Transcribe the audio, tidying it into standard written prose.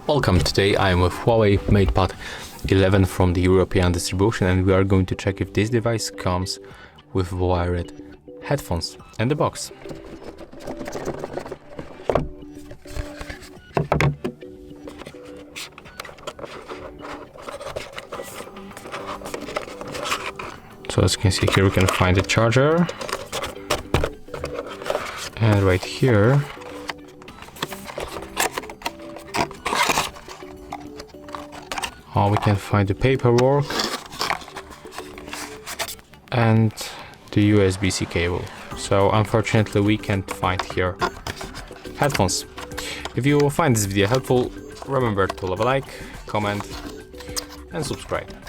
Welcome, today I am with Huawei MatePad 11 from the European distribution, and we are going to check if this device comes with wired headphones in the box. So as you can see here, we can find the charger, and right here we can find the paperwork and the USB-C cable. So unfortunately we can't find here headphones. If you find this video helpful, remember to leave a like, comment and subscribe.